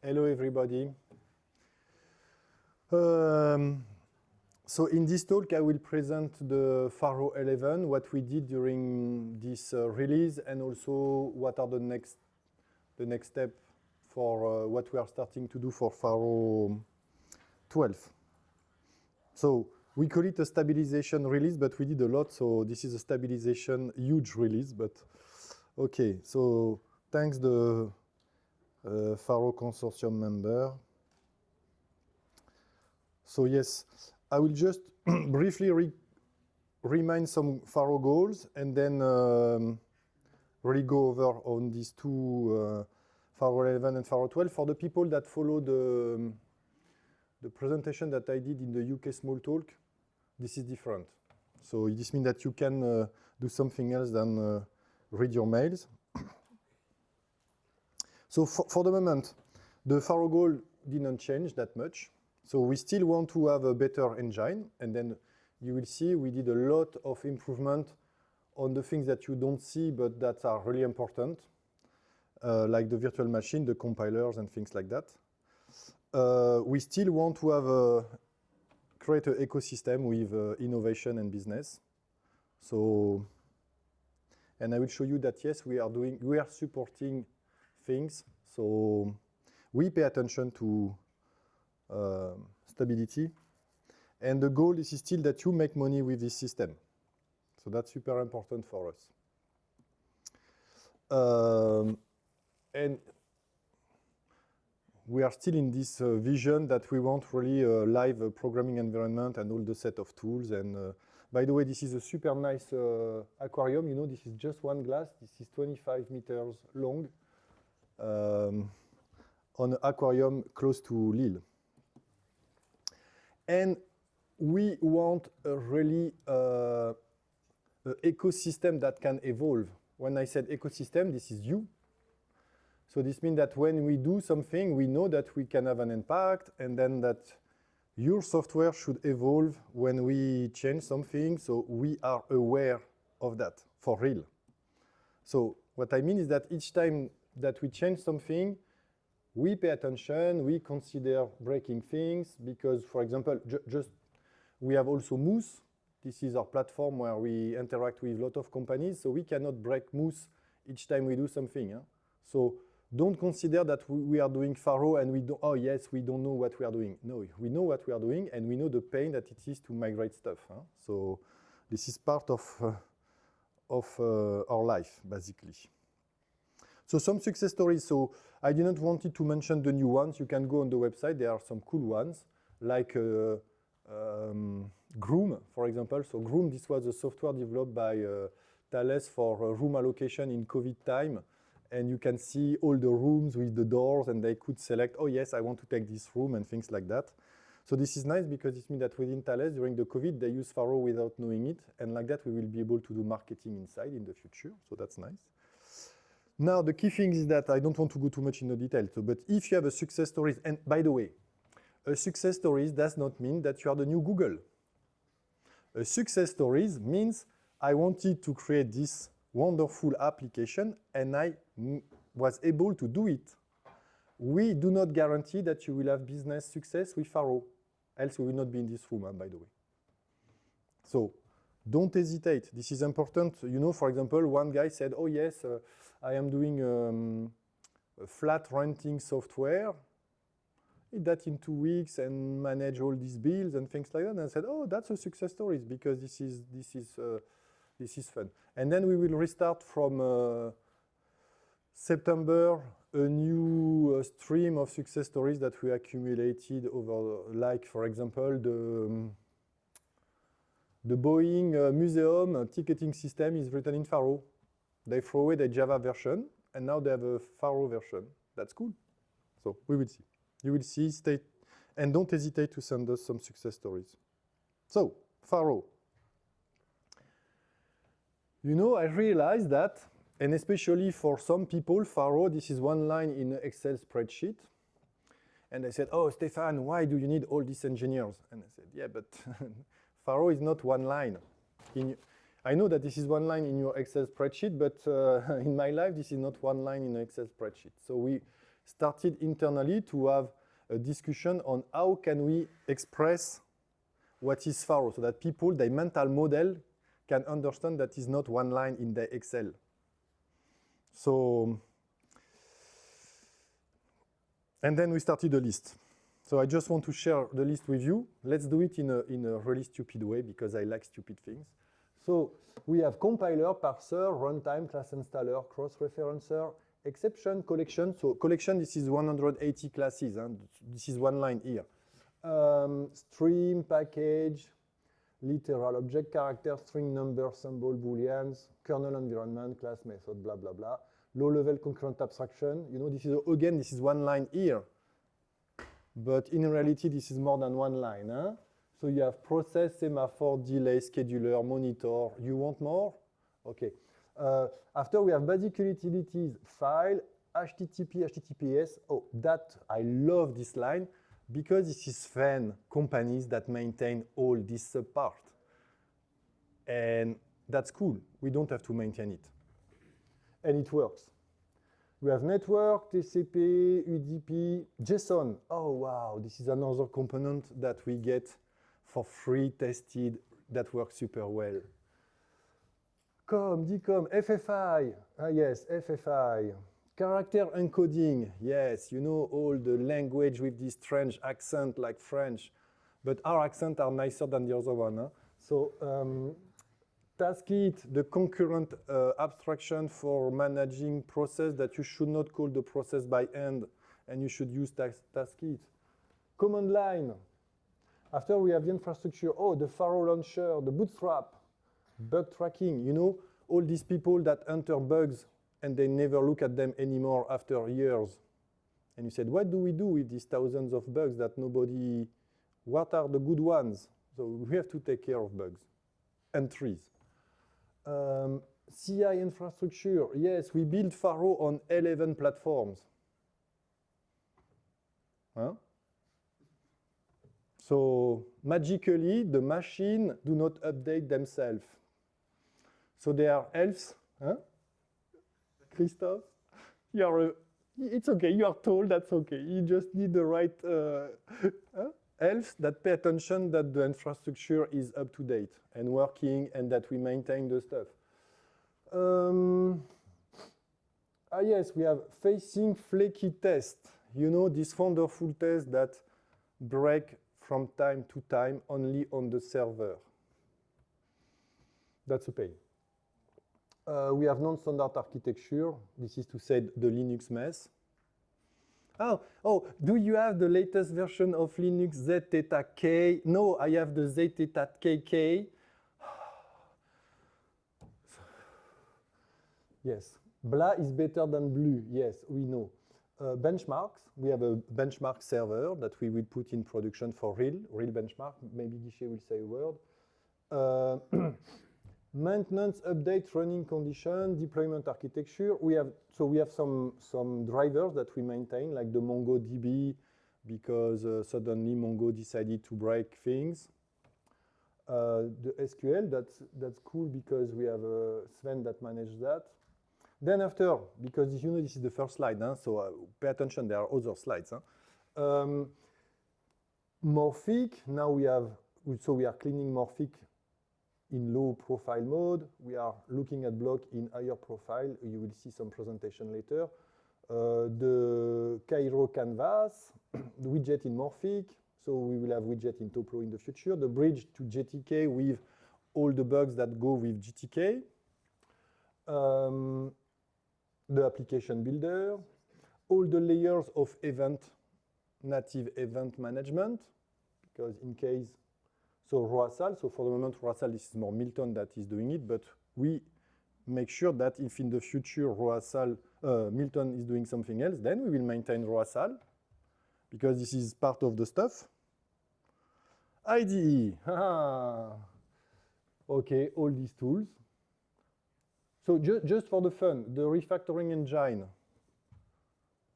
Hello, everybody. So in this talk, I will present the Faro 11, what we did during this release, and also what are the next step for what we are starting to do for Faro 12. So we call it a stabilization release, but we did a lot. So this is a stabilization huge release, but okay. So thanks the Faro consortium member. So yes, I will just briefly remind some Faro goals and then really go over on these two Faro 11 and Faro 12. For the people that follow the presentation that I did in the UK Smalltalk, this is different. So this means that you can do something else than read your mails. So for the moment, the Faro goal didn't change that much. So we still want to have a better engine, and then you will see we did a lot of improvement on the things that you don't see but that are really important, like the virtual machine, the compilers, and things like that. We still want to have create an ecosystem with innovation and business. So, and I will show you that yes, we are supporting things. So we pay attention to stability, and the goal is still that you make money with this system. So that's super important for us. And we are still in this vision that we want really a live programming environment and all the set of tools. And by the way, this is a super nice aquarium. You know, this is just one glass. This is 25 meters long on an aquarium close to Lille. And we want a really ecosystem that can evolve. When I said ecosystem, this is you. So this means that when we do something, we know that we can have an impact, and then that your software should evolve when we change something, so we are aware of that, for real. So what I mean is that each time that we change something, we pay attention, we consider breaking things, because, for example, we have also Moose. This is our platform where we interact with a lot of companies, so we cannot break Moose each time we do something. Huh? So don't consider that we are doing Faro and we don't know what we are doing. No, we know what we are doing, and we know the pain that it is to migrate stuff. Huh? So this is part of our life, basically. So some success stories. So I didn't want to mention the new ones. You can go on the website. There are some cool ones, like Groom, for example. So Groom, this was a software developed by Thales for room allocation in COVID time. And you can see all the rooms with the doors, and they could select, oh yes, I want to take this room, and things like that. So this is nice because it means that within Thales, during the COVID, they use Faro without knowing it. And like that, we will be able to do marketing inside in the future. So that's nice. Now, the key thing is that I don't want to go too much into detail. So, but if you have a success story, and by the way, a success story does not mean that you are the new Google. A success story means I wanted to create this wonderful application, and I was able to do it. We do not guarantee that you will have business success with Faro, else we will not be in this room, by the way. So don't hesitate. This is important. You know, for example, one guy said, oh yes, I am doing a flat renting software. Did that in 2 weeks and manage all these bills and things like that. And I said, oh, that's a success story because this is fun. And then we will restart from September a new stream of success stories that we accumulated over, like, for example, the Boeing museum ticketing system is written in Faro. They throw away the Java version, and now they have a Faro version. That's cool. So we will see. You will see, and don't hesitate to send us some success stories. So, Faro. You know, I realized that, and especially for some people, Faro, this is one line in an Excel spreadsheet. And they said, oh, Stéphane, why do you need all these engineers? And I said, yeah, but Faro is not one line. I know that this is one line in your Excel spreadsheet, but in my life, this is not one line in an Excel spreadsheet. So started internally to have a discussion on how can we express what is Faro, so that people, their mental model, can understand that is not one line in the Excel. So, and then we started a list. So I just want to share the list with you. Let's do it in a really stupid way because I like stupid things. So we have compiler, parser, runtime, class installer, cross-referencer, exception, collection. So collection, this is 180 classes. And this is one line here. Stream, package, literal, object, character, string, number, symbol, booleans, kernel environment, class, method, blah, blah, blah. Low-level concurrent abstraction. You know, this is, again, this is one line here. But in reality, this is more than one line. Huh? So you have process, semaphore, delay, scheduler, monitor. You want more? Okay. After we have basic utilities, file, HTTP, HTTPS. Oh, that, I love this line because this is Sven companies that maintain all this part. And that's cool. We don't have to maintain it. And it works. We have network, TCP, UDP, JSON. Oh, wow, this is another component that we get for free, tested, that works super well. COM, DCOM, FFI. Ah, yes, FFI. Character encoding. Yes, you know, all the language with this strange accent like French. But our accents are nicer than the other one. Huh? So, Taskit, the concurrent abstraction for managing process that you should not call the process by end, and you should use Taskit. Command line. After we have the infrastructure, oh, the Faro launcher, the bootstrap, bug tracking. You know, all these people that enter bugs and they never look at them anymore after years. And you said, what do we do with these thousands of bugs that nobody, what are the good ones? So we have to take care of bugs and trees. CI infrastructure, yes, we build Faro on 11 platforms. Huh? So magically, the machine do not update themselves. So they are elves. Huh? Christophe, it's okay, you are told that's okay. You just need the right elves that pay attention that the infrastructure is up to date and working and that we maintain the stuff. Yes, we have facing flaky test. You know, this wonderful test that break from time to time only on the server. That's a pain. We have non-standard architecture. This is to say the Linux mess. Oh, do you have the latest version of Linux ZTK? No, I have the ZTKK. Yes, blah is better than blue. Yes, we know. Benchmarks, we have a benchmark server that we will put in production for real benchmark. Maybe Guichet will say a word. Maintenance, update, running condition, deployment architecture. We have some drivers that we maintain, like the MongoDB, because suddenly Mongo decided to break things. The SQL, that's cool because we have Sven that manages that. Then after, because you know this is the first slide, huh? So pay attention, there are other slides. Huh? Morphic, now we are cleaning Morphic in low profile mode. We are looking at block in higher profile. You will see some presentation later. The Cairo canvas, the widget in Morphic. So we will have widget in Toplo in the future. The bridge to GTK with all the bugs that go with GTK. The application builder. All the layers of native event management. Because in case, so Roasal, so for the moment Roasal, this is more Milton that is doing it, but we make sure that if in the future Roasal, Milton is doing something else, then we will maintain Roasal, because this is part of the stuff. IDE, okay, all these tools. So just for the fun, the refactoring engine.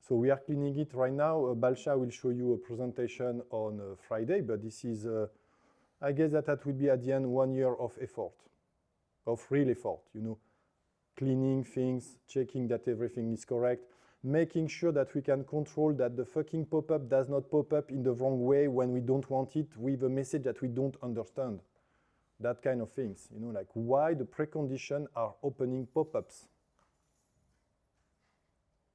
So we are cleaning it right now. Balsha will show you a presentation on Friday, but this is, I guess that will be at the end 1 year of effort, of real effort, you know, cleaning things, checking that everything is correct. making sure that we can control that the fucking pop-up does not pop up in the wrong way when we don't want it with a message that we don't understand. That kind of things, you know, like why the preconditions are opening pop-ups.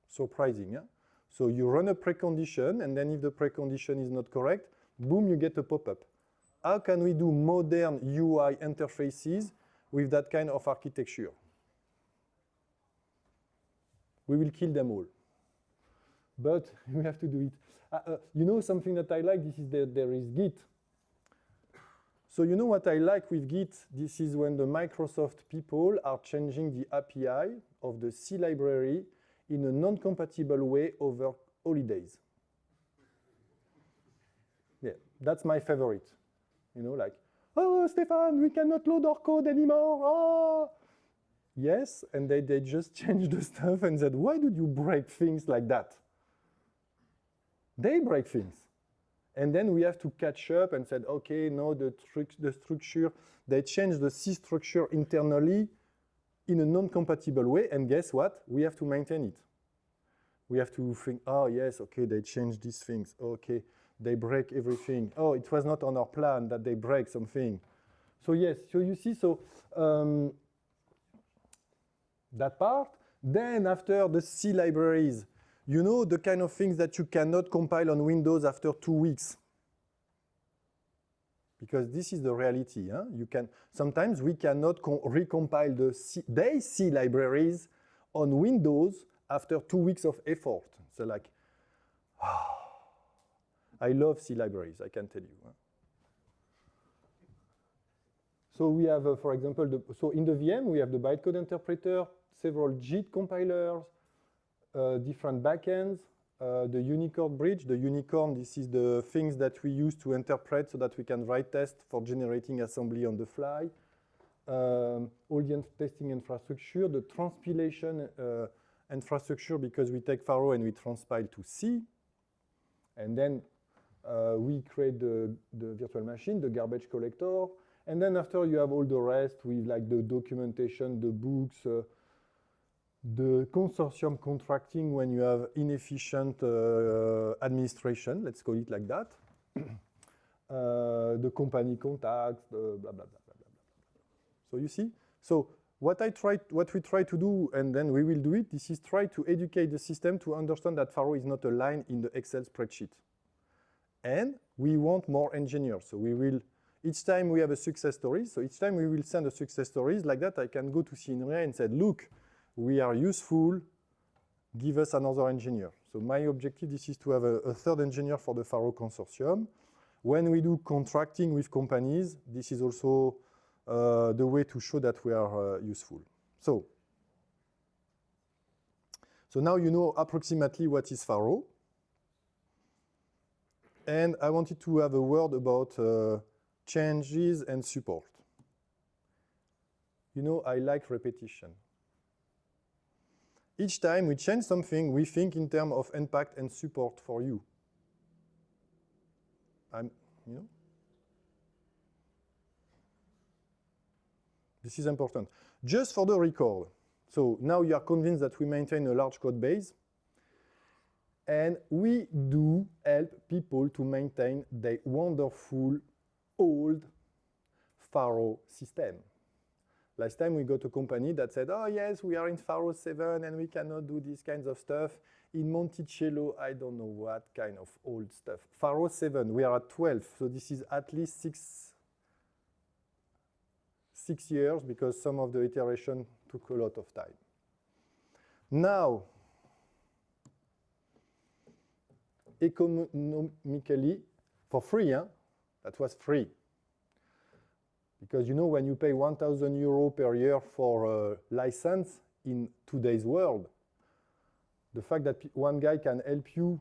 Surprising, huh? So you run a precondition, and then if the precondition is not correct, boom, you get a pop-up. How can we do modern UI interfaces with that kind of architecture? We will kill them all. But we have to do it. You know something that I like, this is that there is Git. So you know what I like with Git? This is when the Microsoft people are changing the API of the C library in a non-compatible way over holidays. Yeah, that's my favorite. You know, like, oh, Stefan, we cannot load our code anymore. Oh. Yes, and they just changed the stuff and said, why did you break things like that? They break things. And then we have to catch up and said, okay, no, the structure, they changed the C structure internally in a non-compatible way, and guess what? We have to maintain it. We have to think, oh, yes, okay, they changed these things. Okay, they break everything. Oh, it was not on our plan that they break something. So yes, so you see, so that part. Then after the C libraries, you know the kind of things that you cannot compile on Windows after 2 weeks. Because this is the reality. Huh? Sometimes we cannot recompile the C libraries on Windows after 2 weeks of effort. So like, I love C libraries, I can tell you. Huh? So we have, for example, so in the VM, we have the bytecode interpreter, several JIT compilers, different backends, the Unicorn bridge. The Unicorn, this is the things that we use to interpret so that we can write tests for generating assembly on the fly. All the testing infrastructure, the transpilation infrastructure, because we take Pharo and we transpile to C. And then we create the virtual machine, the garbage collector. And then after you have all the rest with like the documentation, the books, the consortium contracting when you have inefficient administration, let's call it like that. The company contacts, the blah, blah, blah, blah, blah, blah. So you see? So what we try to do, and then we will do it, this is try to educate the system to understand that Pharo is not a line in the Excel spreadsheet. And we want more engineers. So we will, each time we have a success story, so each time we will send a success stories like that, I can go to CNRIA and say, look, we are useful, give us another engineer. So my objective, this is to have a third engineer for the Pharo consortium. When we do contracting with companies, this is also the way to show that we are useful. So now you know approximately what is Pharo. And I wanted to have a word about changes and support. You know, I like repetition. Each time we change something, we think in terms of impact and support for you. You know? This is important. Just for the record, so now you are convinced that we maintain a large code base, and we do help people to maintain their wonderful old Pharo system. Last time we got a company that said, oh yes, we are in Pharo 7 and we cannot do these kinds of stuff. In Monticello, I don't know what kind of old stuff. Pharo 7, we are at 12, so this is at least six years because some of the iteration took a lot of time. Now, economically, for free, huh? That was free. Because you know, when you pay 1,000 € per year for a license in today's world, the fact that one guy can help you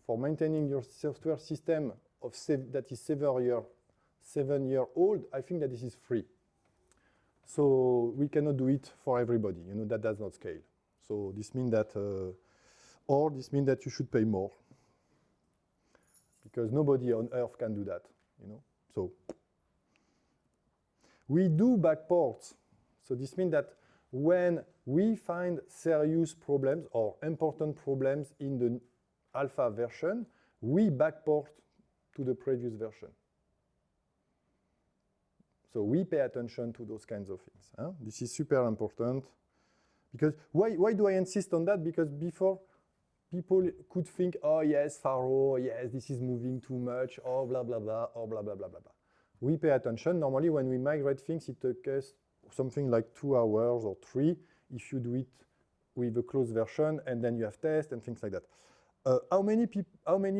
for maintaining your software system that is 7 year old, I think that this is free. So we cannot do it for everybody. You know, that does not scale. So this means that, or this means that you should pay more, because nobody on earth can do that. You know, so. We do backports. So this means that when we find serious problems or important problems in the alpha version, we backport to the previous version. So we pay attention to those kinds of things. Huh? This is super important. Because why do I insist on that? Because before, people could think, oh yes, Faro, yes, this is moving too much, or blah, blah, blah, or blah, blah, blah, blah, blah. We pay attention. Normally, when we migrate things, it takes something like 2 hours or 3 if you do it with a closed version, and then you have tests and things like that. How many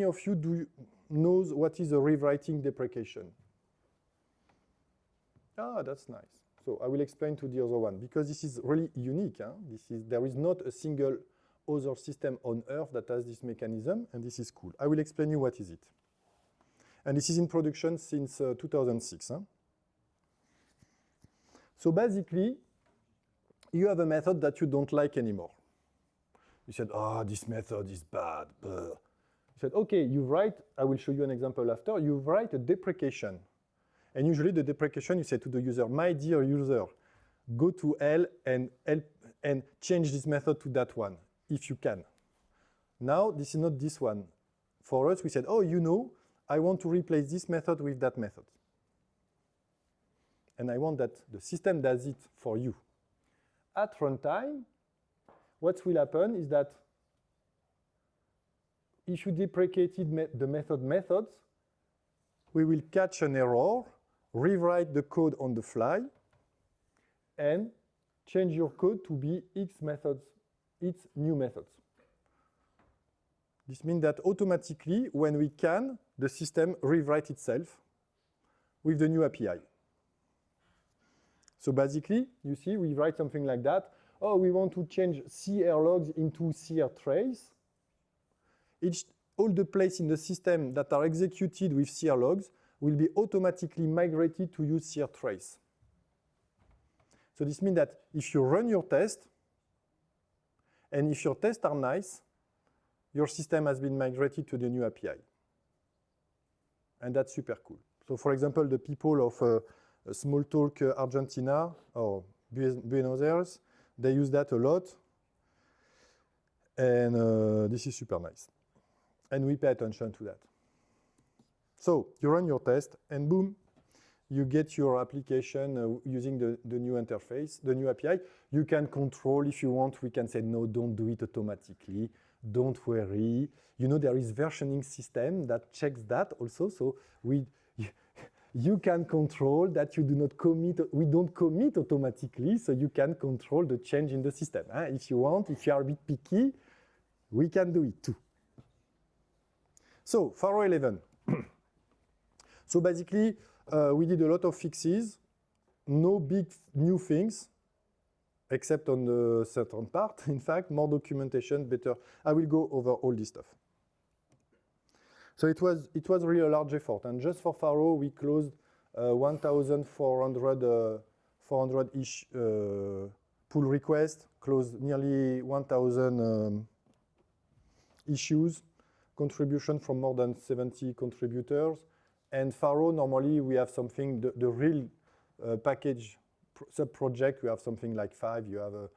of you knows what is a rewriting deprecation? Ah, that's nice. So I will explain to the other one, because this is really unique. Huh? There is not a single other system on Earth that has this mechanism, and this is cool. I will explain you what is it. And this is in production since 2006. Huh? So basically, you have a method that you don't like anymore. You said, oh, this method is bad. You said, okay, you write, I will show you an example after, you write a deprecation. And usually the deprecation, you say to the user, my dear user, go to L and change this method to that one, if you can. Now, this is not this one. For us, we said, oh, you know, I want to replace this method with that method. And I want that the system does it for you. At runtime, what will happen is that if you deprecated the methods, we will catch an error, rewrite the code on the fly, and change your code to be its new methods. This means that automatically, when we can, the system rewrites itself with the new API. So basically, you see, we write something like that. Oh, we want to change CR logs into CR trace. All the places in the system that are executed with CR logs will be automatically migrated to use CR trace. So this means that if you run your test, and if your tests are nice, your system has been migrated to the new API. And that's super cool. So for example, the people of Smalltalk Argentina or Buenos Aires, they use that a lot. And this is super nice. And we pay attention to that. So you run your test, and boom, you get your application using the new interface, the new API. You can control if you want. We can say, no, don't do it automatically. Don't worry. You know, there is versioning system that checks that also. So you can control that you do not commit. We don't commit automatically, so you can control the change in the system. If you want, if you are a bit picky, we can do it too. So Faro 11. So basically, we did a lot of fixes, no big new things, except on the certain part. In fact, more documentation, better. I will go over all this stuff. So it was really a large effort, and just for Faro, we closed 1,400-ish pull requests, closed nearly 1,000 issues, contribution from more than 70 contributors. And Faro, normally we have something, the real package sub-project, we have something like 5. You have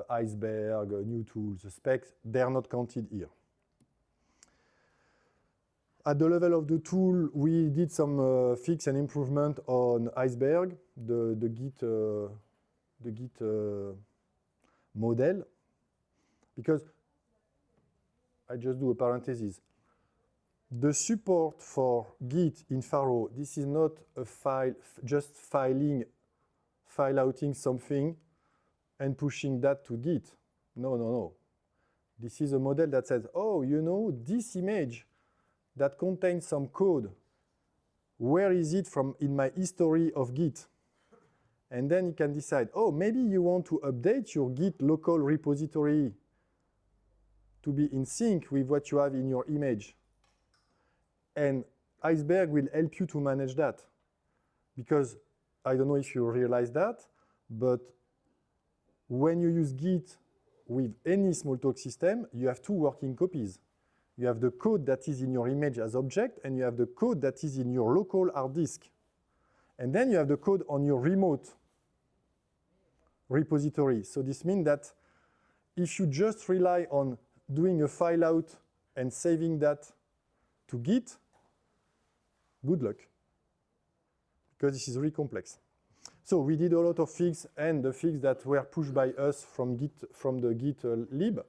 Iceberg, new tools, specs. They are not counted here. At the level of the tool, we did some fix and improvement on Iceberg, the Git model. Because, I just do a parenthesis. The support for Git in Faro, this is not a file, just file outing something and pushing that to Git. No. This is a model that says, oh, you know, this image that contains some code, where is it from in my history of Git? And then you can decide, oh, maybe you want to update your Git local repository to be in sync with what you have in your image. And Iceberg will help you to manage that. Because I don't know if you realize that, but when you use Git with any Smalltalk system, you have 2 working copies. You have the code that is in your image as object, and you have the code that is in your local hard disk. And then you have the code on your remote. repository. So this means that if you just rely on doing a file out and saving that to Git, good luck, because this is really complex. So we did a lot of fixes, and the fixes that were pushed by us from the Git lib.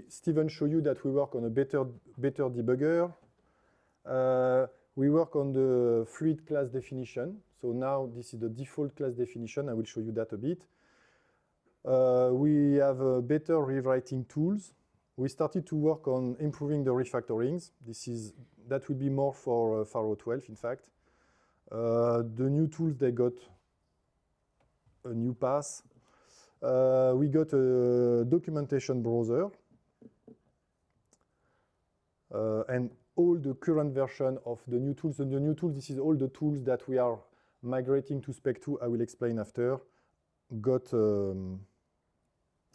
Steven showed you that we work on a better debugger. We work on the fluid class definition. So now this is the default class definition. I will show you that a bit. We have better rewriting tools. We started to work on improving the refactorings. That will be more for Pharo 12, in fact. The new tools, they got a new pass. We got a documentation browser. And all the current version of the new tools. And the new tools, this is all the tools that we are migrating to Spec 2, I will explain after, got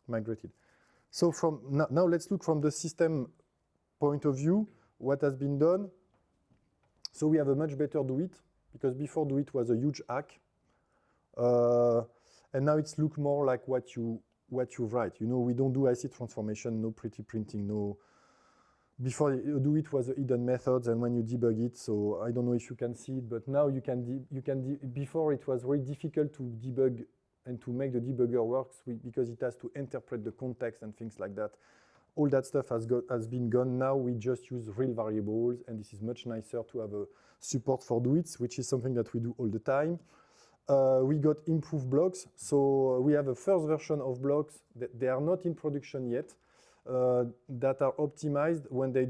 migrated. So now let's look from the system point of view, what has been done. So we have a much better Do It, because before Do It was a huge hack. And now it's look more like what you write. You know, we don't do IC transformation, no pretty printing, no. Before Do It was a hidden methods, and when you debug it, so I don't know if you can see it, but now you can before it was very difficult to debug and to make the debugger works because it has to interpret the context and things like that. All that stuff has been gone. Now we just use real variables, and this is much nicer to have a support for Do It, which is something that we do all the time. We got improved blocks. So we have a first version of blocks that they are not in production yet, that are optimized when they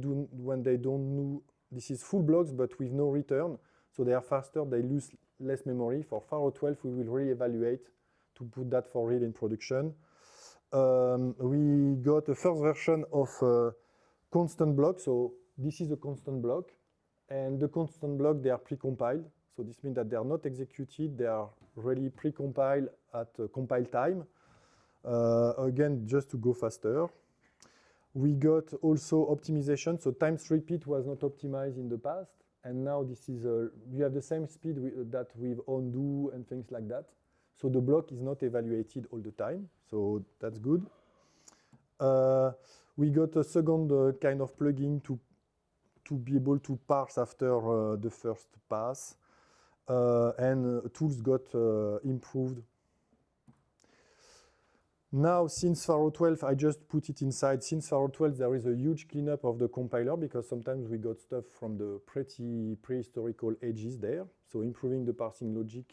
don't know. This is full blocks, but with no return. So they are faster, they lose less memory. For Pharo 12, we will reevaluate to put that for real in production. We got a first version of constant block. So this is a constant block. And the constant block, they are precompiled. So this means that they are not executed. They are really precompiled at compile time. Again, just to go faster. We got also optimization. So times repeat was not optimized in the past. And now this is, you have the same speed that with undo and things like that. So the block is not evaluated all the time. So that's good. We got a second kind of plugin to be able to parse after the first pass. And tools got improved. Now, since Pharo 12, I just put it inside. Since Pharo 12, there is a huge cleanup of the compiler because sometimes we got stuff from the pretty prehistorical ages there. So improving the parsing logic,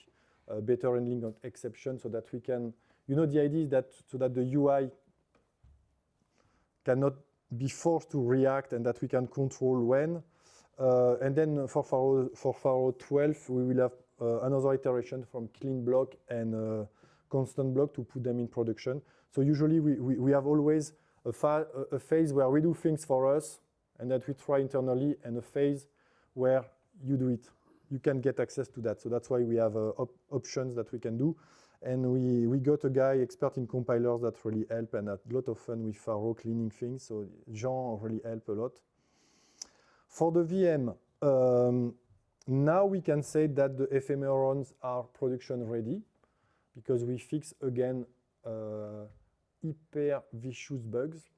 better handling of exceptions so that we can, you know, the idea is that so that the UI cannot be forced to react and that we can control when. And then for Pharo 12, we will have another iteration from clean block and constant block to put them in production. So usually we have always a phase where we do things for us and that we try internally, and a phase where you do it. You can get access to that. So that's why we have options that we can do. And we got a guy expert in compilers that really help and had a lot of fun with Pharo cleaning things. So Jean really helped a lot. For the VM, now we can say that the ephemerons are production ready because we fix again hyper vicious bugs.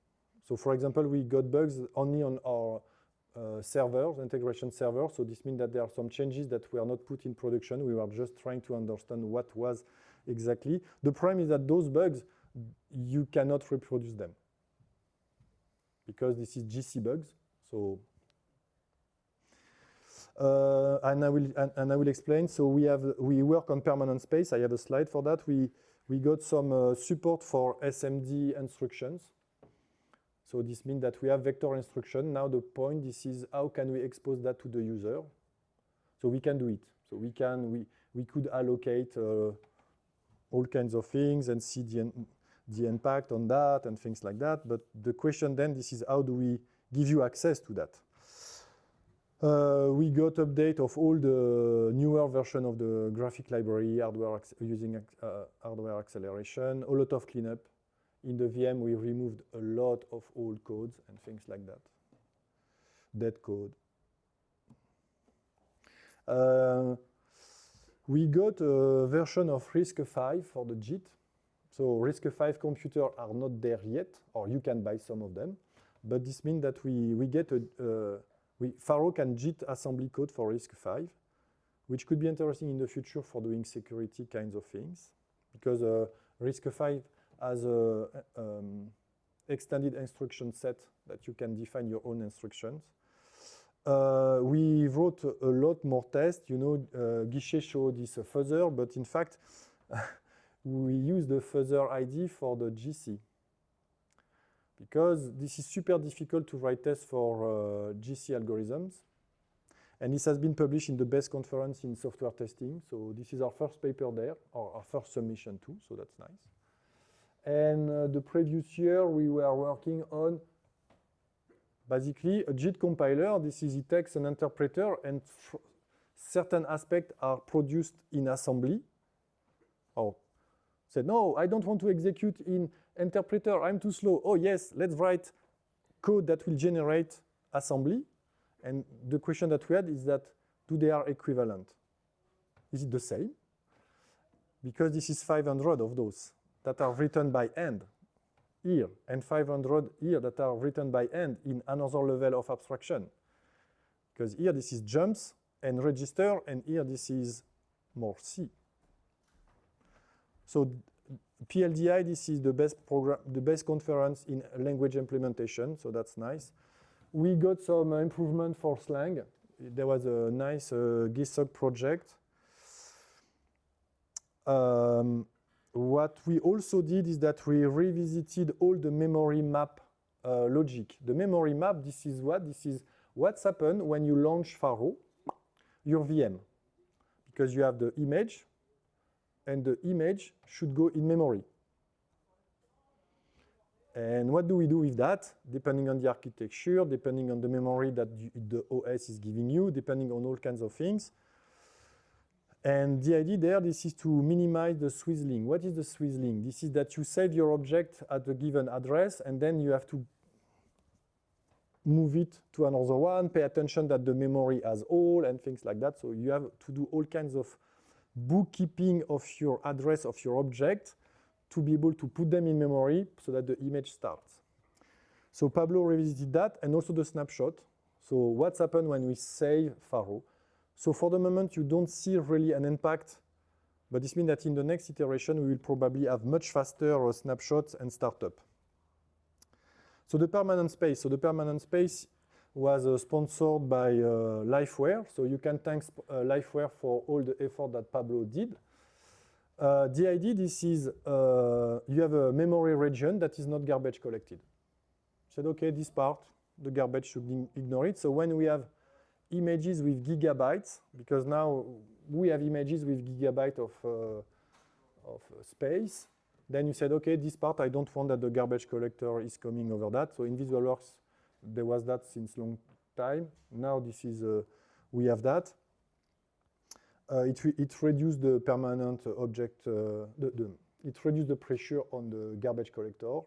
So for example, we got bugs only on our servers, integration servers. So this means that there are some changes that were not put in production. We were just trying to understand what was exactly. The problem is that those bugs, you cannot reproduce them because this is GC bugs. So and I will explain. So we work on permanent space. I have a slide for that. We got some support for SMD instructions. So this means that we have vector instruction. Now the point, this is how can we expose that to the user? So we can do it. So we could allocate all kinds of things and see the impact on that and things like that. But the question then, this is how do we give you access to that? We got update of all the newer version of the graphic library, using hardware acceleration, a lot of cleanup. In the VM, we removed a lot of old codes and things like that. Dead code. We got a version of RISC-V for the JIT. So RISC-V computers are not there yet, or you can buy some of them. But this means that we get Faro can JIT assembly code for RISC-V, which could be interesting in the future for doing security kinds of things, because RISC-V has a extended instruction set that you can define your own instructions. We wrote a lot more tests. You know, Guichet showed this fuzzer, but in fact, we use the fuzzer ID for the GC, because this is super difficult to write tests for GC algorithms. And this has been published in the best conference in software testing. So this is our first paper there, or our first submission too, so that's nice. And the previous year, we were working on basically a JIT compiler. This is, it takes an interpreter and certain aspects are produced in assembly. Oh, said, no, I don't want to execute in interpreter, I'm too slow. Oh yes, let's write code that will generate assembly. And the question that we had is that, do they are equivalent? Is it the same? Because this is 500 of those that are written by hand here, and 500 here that are written by hand in another level of abstraction. Because here this is jumps and register, and here this is more C. So PLDI, this is the best program, the best conference in language implementation, so that's nice. We got some improvement for Slang. There was a nice GISOC project. What we also did is that we revisited all the memory map logic. The memory map, this is what's happened when you launch Faro, your VM. Because you have the image, and the image should go in memory. And what do we do with that? Depending on the architecture, depending on the memory that the OS is giving you, depending on all kinds of things. And the idea there, this is to minimize the swizzling. What is the swizzling? This is that you save your object at a given address, and then you have to move it to another one, pay attention that the memory has all, and things like that. So you have to do all kinds of bookkeeping of your address of your object to be able to put them in memory so that the image starts. So Pablo revisited that, and also the snapshot. So what's happened when we save Faro? So for the moment, you don't see really an impact, but this means that in the next iteration, we will probably have much faster snapshots and startup. So the permanent space. So the permanent space was sponsored by Lifeware. So you can thank Lifeware for all the effort that Pablo did. The idea, this is, you have a memory region that is not garbage collected. Said, okay, this part, the garbage should ignore it. So when we have images with gigabytes, because now we have images with gigabyte of space, then you said, okay, this part, I don't want that the garbage collector is coming over that. So in VisualWorks, there was that since long time. Now this is, we have that. It reduced the permanent object, it reduced the pressure on the garbage collector.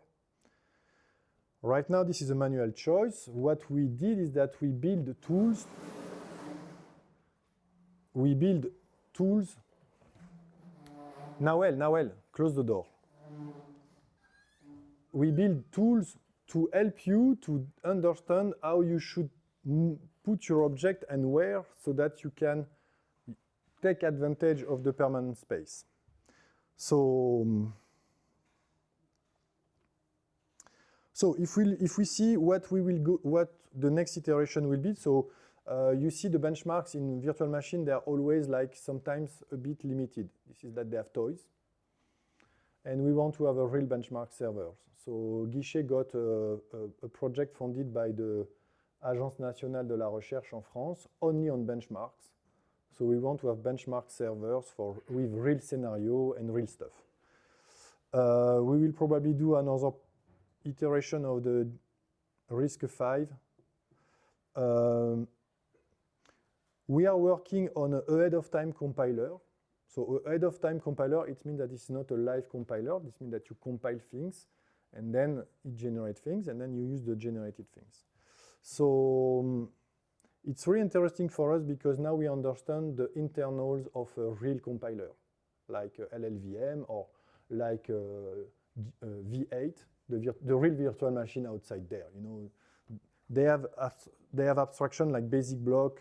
Right now, this is a manual choice. What we did is that we build tools. Nawel, close the door. We build tools to help you to understand how you should put your object and where, so that you can take advantage of the permanent space. So if we see what the next iteration will be. So you see the benchmarks in virtual machine, they are always like sometimes a bit limited. This is that they have toys. And we want to have a real benchmark servers. So Guichet got a project funded by the Agence Nationale de la Recherche en France, only on benchmarks. So we want to have benchmark servers with real scenario and real stuff. We will probably do another iteration of the RISC-V. We are working on an ahead-of-time compiler. So ahead-of-time compiler, it means that it's not a live compiler. This means that you compile things, and then it generates things, and then you use the generated things. So It's really interesting for us because now we understand the internals of a real compiler, like LLVM or like V8, the real virtual machine outside there. You know, they have abstraction like basic block,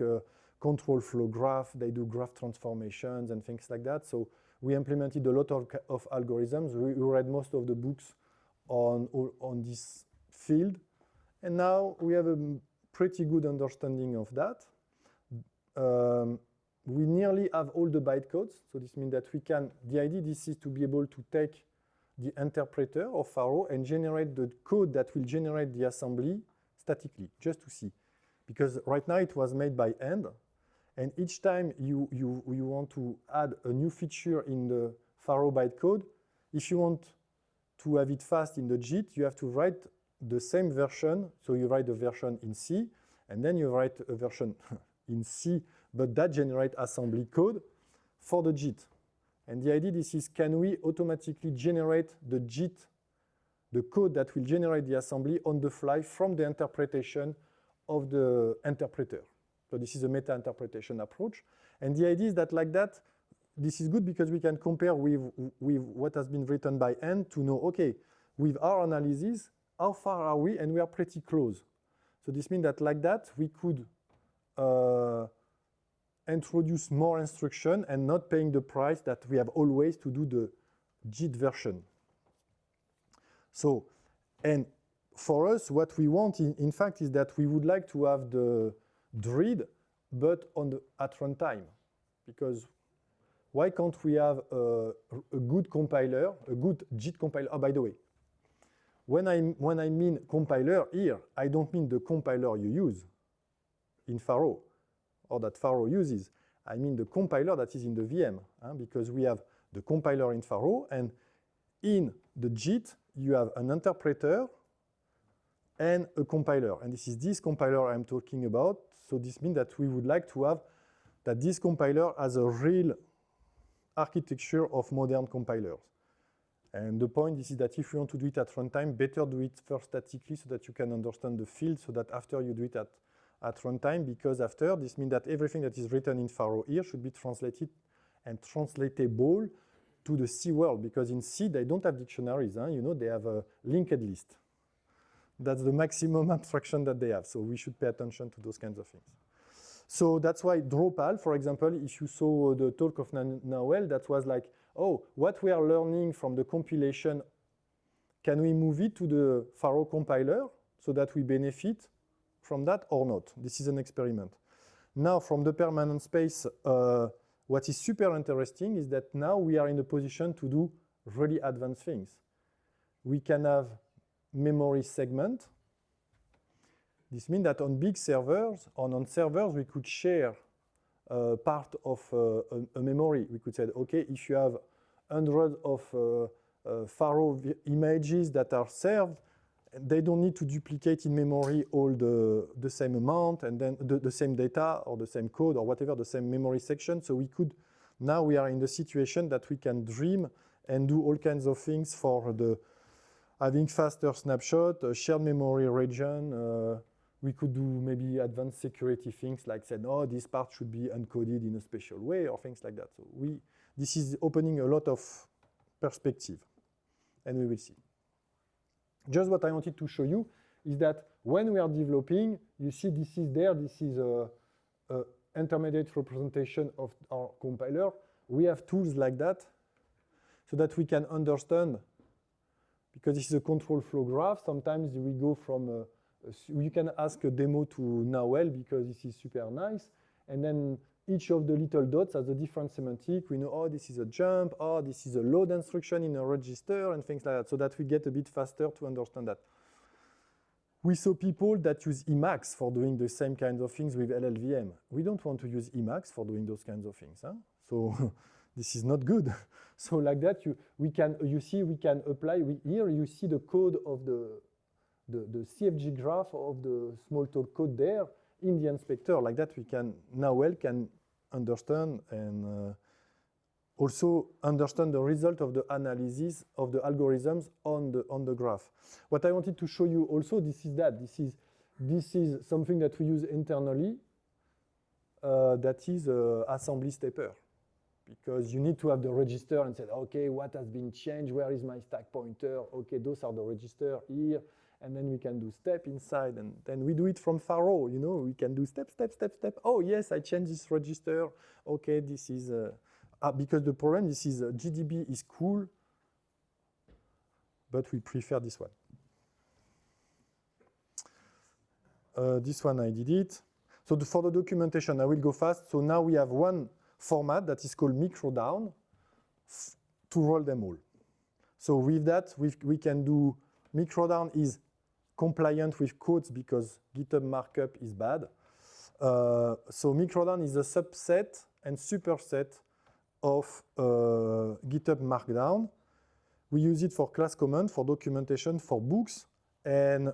control flow graph. They do graph transformations and things like that. So we implemented a lot of algorithms. We read most of the books on this field, and now we have a pretty good understanding of that. We nearly have all the bytecodes, so this means that we can, the idea this is to be able to take the interpreter of Faro and generate the code that will generate the assembly statically, just to see. Because right now it was made by hand, and each time you want to add a new feature in the Faro bytecode, if you want to have it fast in the JIT, you have to write the same version. So you write the version in C, and then you write a version in C, but that generates assembly code for the JIT. And the idea this is, can we automatically generate the JIT, the code that will generate the assembly on the fly from the interpretation of the interpreter. So this is a meta-interpretation approach. And the idea is that like that, this is good because we can compare with what has been written by hand to know, okay, with our analysis, how far are we? And we are pretty close. So this means that like that, we could introduce more instruction and not paying the price that we have always to do the JIT version. So, and for us, what we want, in fact, is that we would like to have the read, but at runtime. Because why can't we have a good compiler, a good JIT compiler? Oh, by the way, when I mean compiler here, I don't mean the compiler you use in Faro or that Faro uses. I mean the compiler that is in the VM, because we have the compiler in Faro, and in the JIT, you have an interpreter and a compiler. And this compiler I'm talking about. So this means that we would like to have that this compiler has a real architecture of modern compilers. And the point is that if you want to do it at runtime, better do it first statically so that you can understand the field, so that after you do it at runtime, because after, this means that everything that is written in Faro here should be translated and translatable to the C world, because in C, they don't have dictionaries. You know, they have a linked list. That's the maximum abstraction that they have. So we should pay attention to those kinds of things. So that's why Drupal, for example, if you saw the talk of Nawel, that was like, oh, what we are learning from the compilation, can we move it to the Faro compiler so that we benefit from that or not? This is an experiment. Now, from the permanent space, what is super interesting is that now we are in a position to do really advanced things. We can have memory segment. This means that on big servers, on servers, we could share part of a memory. We could say, okay, if you have hundreds of Faro images that are served, they don't need to duplicate in memory all the same amount and then the same data or the same code or whatever, the same memory section. So we could, now we are in the situation that we can dream and do all kinds of things for the having faster snapshot, shared memory region. We could do maybe advanced security things like said, oh, this part should be encoded in a special way or things like that. So this is opening a lot of perspective, and we will see. Just what I wanted to show you is that when we are developing, you see this is there, this is a intermediate representation of our compiler. We have tools like that so that we can understand, because this is a control flow graph, sometimes we go from you can ask a demo to Nawel because this is super nice. And then each of the little dots has a different semantic. We know, oh, this is a jump, oh, this is a load instruction in a register and things like that, so that we get a bit faster to understand that. We saw people that use Emacs for doing the same kinds of things with LLVM. We don't want to use Emacs for doing those kinds of things. So this is not good. So like that, we can apply, here you see the code of the CFG graph of the Smalltalk code there in the inspector. Like that, Nawel can understand and also understand the result of the analysis of the algorithms on the graph. What I wanted to show you also, this is something that we use internally. that is assembly stepper. Because you need to have the register and say, okay, what has been changed? Where is my stack pointer? Okay, those are the register here. And then we can do step inside. And then we do it from Pharo. You know, we can do step, step, step, step. Oh, yes, I changed this register. Okay, this is, because the problem, this is GDB is cool, but we prefer this one. This one, I did it. So for the documentation, I will go fast. So now we have one format that is called Microdown to roll them all. So with that, we can do Microdown is compliant with codes because GitHub markup is bad. So Microdown is a subset and superset of GitHub Markdown. We use it for class command, for documentation, for books, and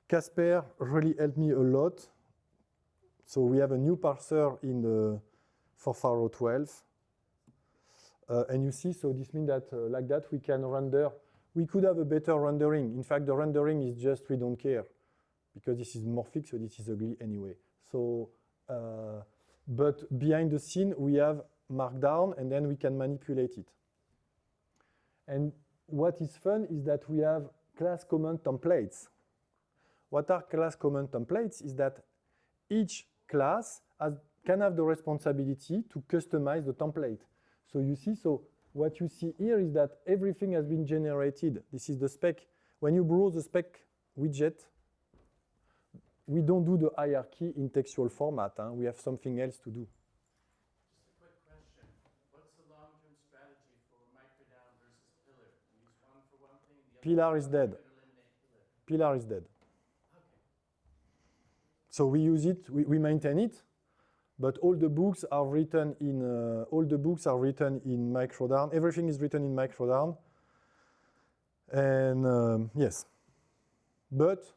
Casper really helped me a lot. So we have a new parser for Pharo 12. And you see, so this means that like that we can render. We could have a better rendering. In fact, the rendering is just we don't care because this is morphic, so this is ugly anyway. So, but behind the scene, we have Markdown, and then we can manipulate it. And what is fun is that we have class command templates. What are class command templates is that each class can have the responsibility to customize the template. So you see, so what you see here is that everything has been generated. This is the spec. When you browse the spec widget, we don't do the hierarchy in textual format. We have something else to do. Just a quick question. What's the long-term strategy for Microdown versus Pillar? Use one for one thing, the other Pillar is dead. Pillar is dead. Okay. So we use it, we maintain it, but all the books are written in Microdown. Everything is written in Microdown, and yes, but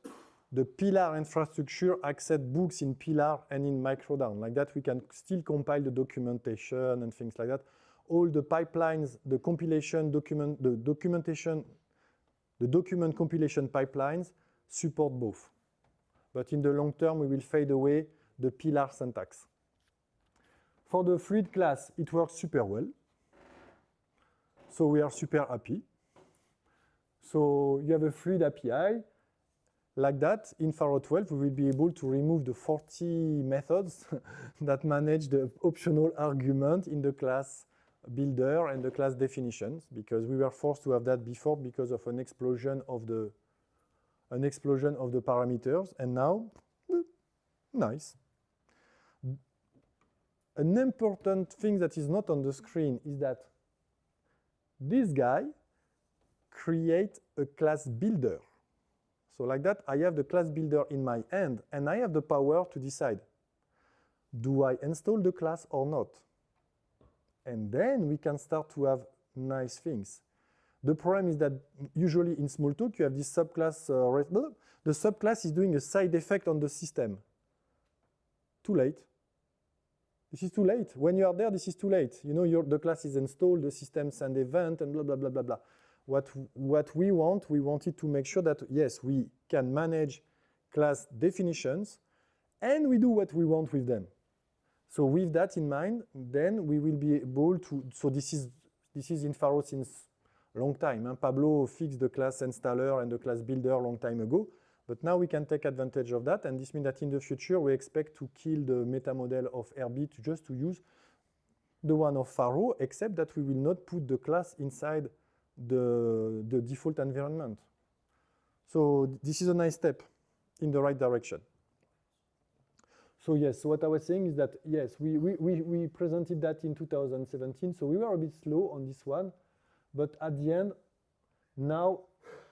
the Pillar infrastructure accepts books in Pillar and in Microdown. Like that, we can still compile the documentation and things like that. All the pipelines, the compilation document, the documentation, the document compilation pipelines support both. But in the long term, we will fade away the Pillar syntax. For the Fluid class, it works super well. So we are super happy. So you have a Fluid API. Like that, in Pharo 12, we will be able to remove the 40 methods that manage the optional argument in the class builder and the class definitions, because we were forced to have that before because of an explosion of the parameters, and now, nice. An important thing that is not on the screen is that this guy creates a class builder. So like that, I have the class builder in my hand, and I have the power to decide, do I install the class or not? And then we can start to have nice things. The problem is that usually in Smalltalk, you have this subclass. The subclass is doing a side effect on the system. Too late. This is too late. When you are there, this is too late. You know, the class is installed, the system send event, and blah, blah, blah, blah, blah. What we wanted to make sure that, yes, we can manage class definitions, and we do what we want with them. So with that in mind, then we will be able to, so this is in Pharo since a long time. Pablo fixed the class installer and the class builder a long time ago, but now we can take advantage of that, and this means that in the future, we expect to kill the meta model of RB just to use the one of Pharo, except that we will not put the class inside the default environment. So this is a nice step in the right direction. So yes, so what I was saying is that, yes, we presented that in 2017, so we were a bit slow on this one, but at the end, now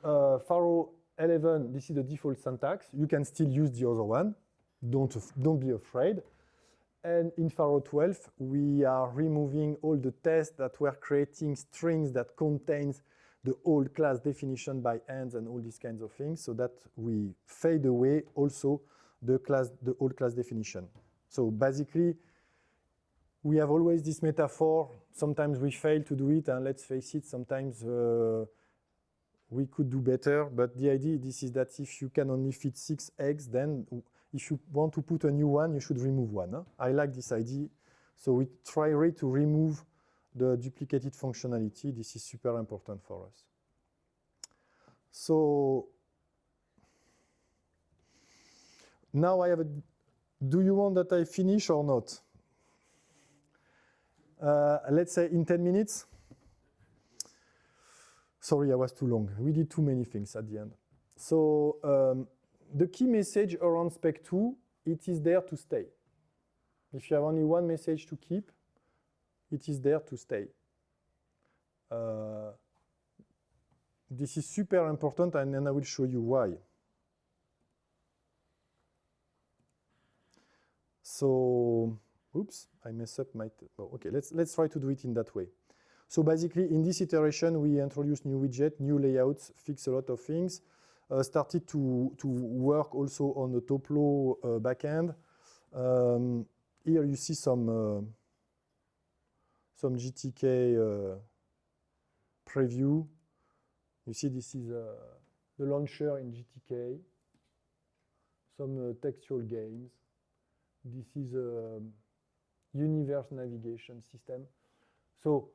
Pharo 11, this is the default syntax. You can still use the other one. Don't be afraid. And in Pharo 12, we are removing all the tests that were creating strings that contains the old class definition by hands and all these kinds of things, so that we fade away also the old class definition. So basically, we have always this metaphor. Sometimes we fail to do it, and let's face it, sometimes we could do better. But the idea this is that if you can only fit 6 eggs, then if you want to put a new one, you should remove one. Huh? I like this idea. So we try really to remove the duplicated functionality. This is super important for us. So now I have a, do you want that I finish or not? Let's say in 10 minutes. Sorry, I was too long. We did too many things at the end. So the key message around Spec 2, it is there to stay. If you have only one message to keep, it is there to stay. This is super important, and then I will show you why. So, oops, I messed up my, oh, okay, let's try to do it in that way. So basically, in this iteration, we introduced new widget, new layouts, fix a lot of things, started to work also on the Toplo backend. Here you see some GTK preview. You see this is the launcher in GTK, some textual games. This is a universe navigation system. So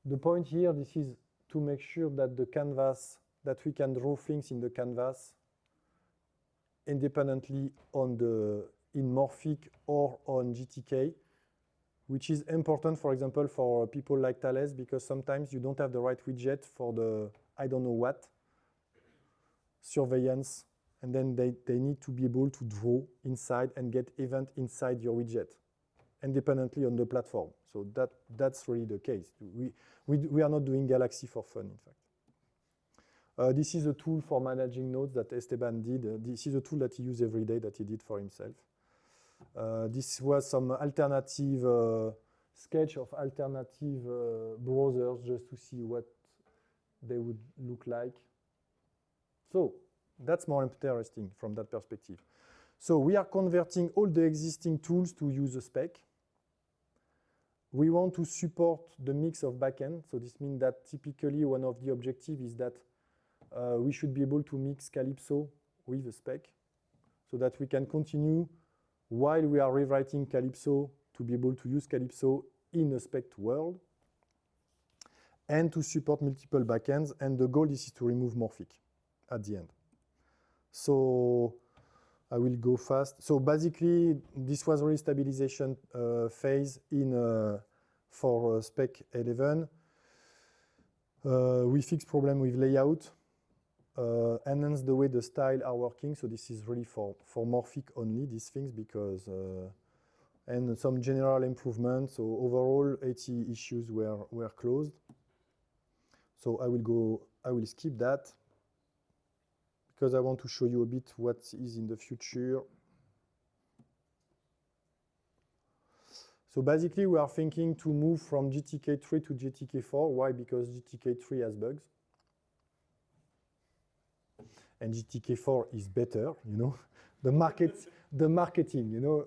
the point here, this is to make sure that the canvas, that we can draw things in the canvas independently on in Morphic or on GTK, which is important, for example, for people like Thales, because sometimes you don't have the right widget for the, I don't know what, surveillance, and then they need to be able to draw inside and get event inside your widget, independently on the platform. So that's really the case. We are not doing Galaxy for fun, in fact. This is a tool for managing nodes that Esteban did. This is a tool that he used every day that he did for himself. This was some alternative sketch of alternative browsers just to see what they would look like. So that's more interesting from that perspective. So we are converting all the existing tools to use a spec. We want to support the mix of backend. So this means that typically one of the objectives is that we should be able to mix Calypso with a spec so that we can continue while we are rewriting Calypso to be able to use Calypso in a spec world and to support multiple backends. And the goal is to remove Morphic at the end. So I will go fast. So basically, this was really stabilization phase for Spec 11. We fixed problem with layout, enhance the way the style are working. So this is really for Morphic only, these things, because and some general improvements. So overall, 80 issues were closed. So I will skip that, because I want to show you a bit what is in the future. So basically, we are thinking to move from GTK3 to GTK4. Why? Because GTK3 has bugs. And GTK4 is better, you know. The marketing, you know.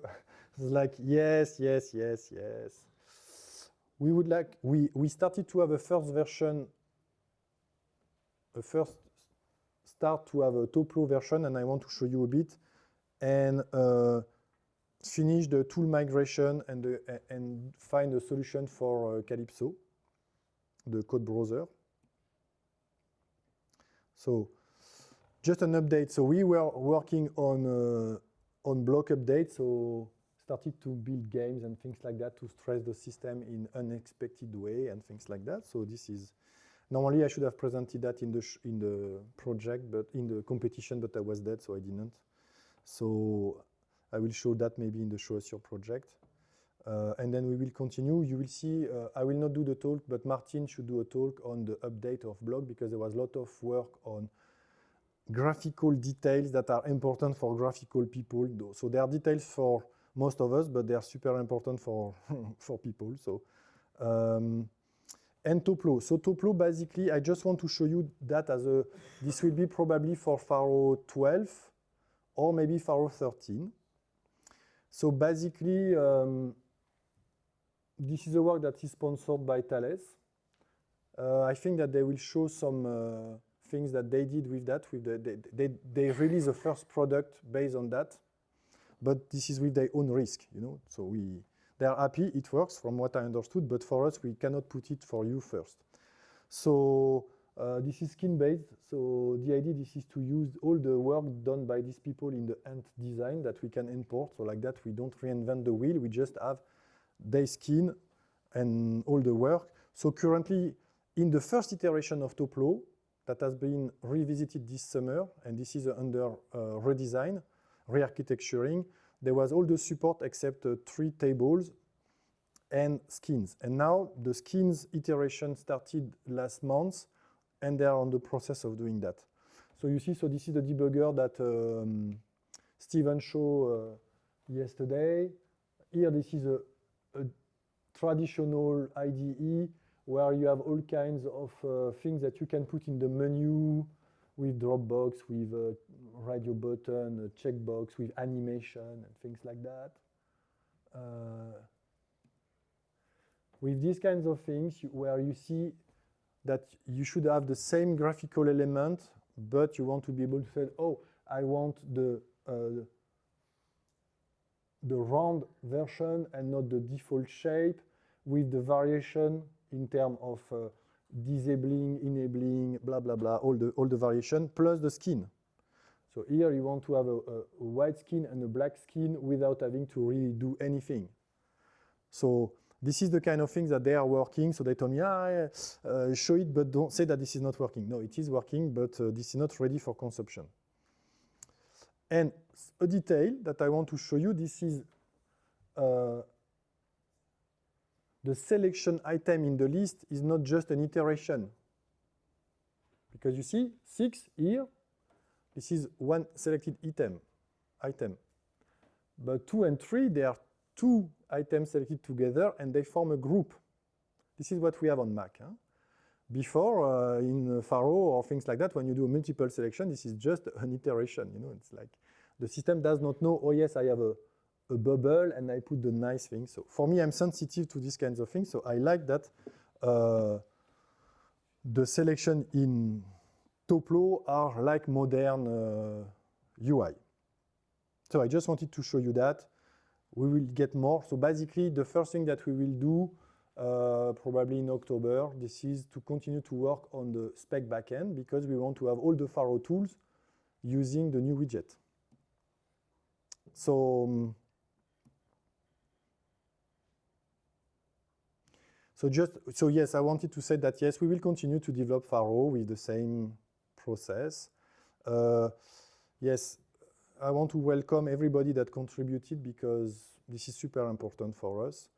It's like, yes. We would like, we started to have a first version, start to have a Toplo version, and I want to show you a bit, and finish the tool migration and find a solution for Calypso, the code browser. So just an update. So we were working on block update, so started to build games and things like that to stress the system in unexpected way and things like that. So this is, normally I should have presented that in the project, but in the competition, but I was dead, so I didn't. So I will show that maybe in the Show Us Your project. And then we will continue. You will see, I will not do the talk, but Martin should do a talk on the update of blog, because there was a lot of work on graphical details that are important for graphical people. So there are details for most of us, but they are super important for, for people. So, and Toplo. So Toplo, basically, I just want to show you that as a, this will be probably for Pharo 12 or maybe Pharo 13. So basically, this is a work that is sponsored by Thales. I think that they will show some things that they did with that. They released the first product based on that. but this is with their own risk, you know. So they are happy, it works from what I understood, but for us, we cannot put it for you first. So this is skin-based. So the idea this is to use all the work done by these people in the Ant design that we can import. So like that, we don't reinvent the wheel. We just have their skin and all the work. So currently, in the first iteration of Toplo, that has been revisited this summer, and this is under redesign, re-architecturing, there was all the support except 3 tables and skins. And now the skins iteration started last month, and they are on the process of doing that. So you see, so this is the debugger that Steven showed yesterday. Here, this is a traditional IDE where you have all kinds of things that you can put in the menu with Dropbox, with a radio button, a checkbox, with animation and things like that. With these kinds of things where you see that you should have the same graphical element, but you want to be able to say, oh, I want the round version and not the default shape, with the variation in terms of disabling, enabling, blah, blah, blah, all the variation, plus the skin. So here you want to have a white skin and a black skin without having to really do anything. So this is the kind of things that they are working. So they told me, show it, but don't say that this is not working. No, it is working, but this is not ready for consumption. And a detail that I want to show you, this is the selection item in the list is not just an iteration. Because you see, 6 here, this is one selected item. But 2 and 3, they are 2 items selected together, and they form a group. This is what we have on Mac. Huh? Before, in Faro or things like that, when you do a multiple selection, this is just an iteration. You know, it's like the system does not know, oh yes, I have a bubble and I put the nice thing. So for me, I'm sensitive to these kinds of things. So I like that the selection in Toplo are like modern UI. So I just wanted to show you that. We will get more. So basically, the first thing that we will do probably in October, this is to continue to work on the spec backend because we want to have all the Faro tools using the new widget. So yes, I wanted to say that yes, we will continue to develop Faro with the same process. Yes, I want to welcome everybody that contributed because this is super important for us.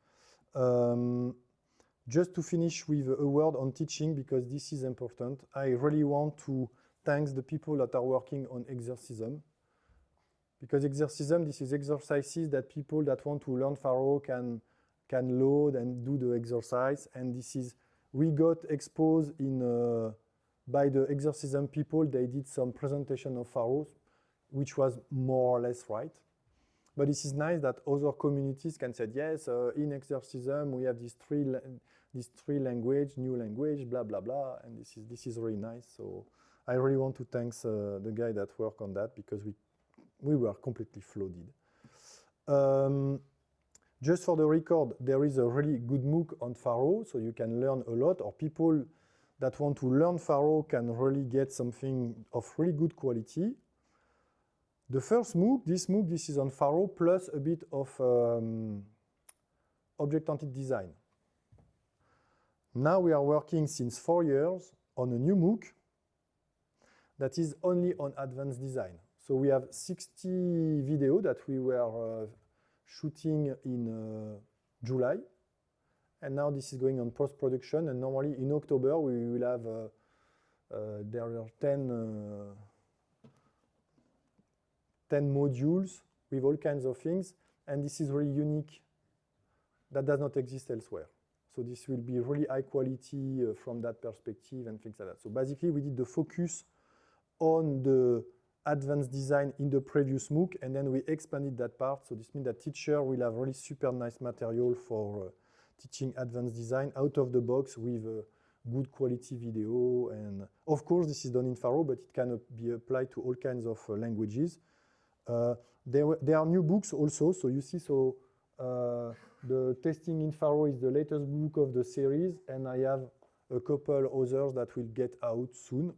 Just to finish with a word on teaching because this is important. I really want to thank the people that are working on Exercism. Because Exercism, this is exercises that people that want to learn Faro can load and do the exercise. And this is, we got exposed in by the Exercism people. They did some presentation of Faro, which was more or less right. But this is nice that other communities can say, yes, in Exercism, we have these three language, new language, blah, blah, blah. And this is really nice. So I really want to thank the guy that worked on that because we were completely flooded. Just for the record, there is a really good MOOC on Faro, so you can learn a lot, or people that want to learn Faro can really get something of really good quality. The first MOOC, this is on Faro, plus a bit of object-oriented design. Now we are working since 4 years on a new MOOC that is only on advanced design. So we have 60 videos that we were shooting in July. And now this is going on post-production. And normally in October, we will have, there are 10 modules with all kinds of things. And this is really unique. That does not exist elsewhere. So this will be really high quality from that perspective and things like that. So basically, we did the focus on the advanced design in the previous MOOC, and then we expanded that part. So this means that teacher will have really super nice material for teaching advanced design out of the box with good quality video. And of course, this is done in Faro, but it can be applied to all kinds of languages. There are new books also. So you see, the Testing in Faro is the latest book of the series, and I have a couple others that will get out soon.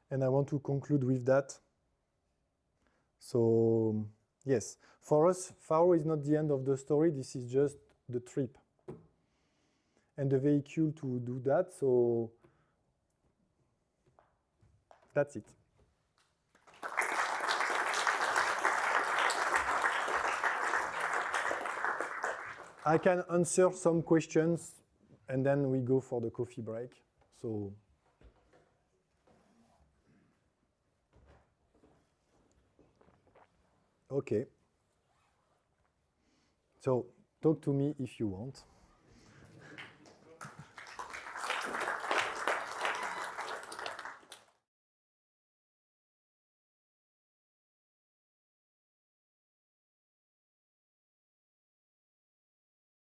And I want to conclude with that. So yes, for us, Faro is not the end of the story. This is just the trip and the vehicle to do that. So that's it. I can answer some questions, and then we go for the coffee break. So, okay. So, talk to me if you want.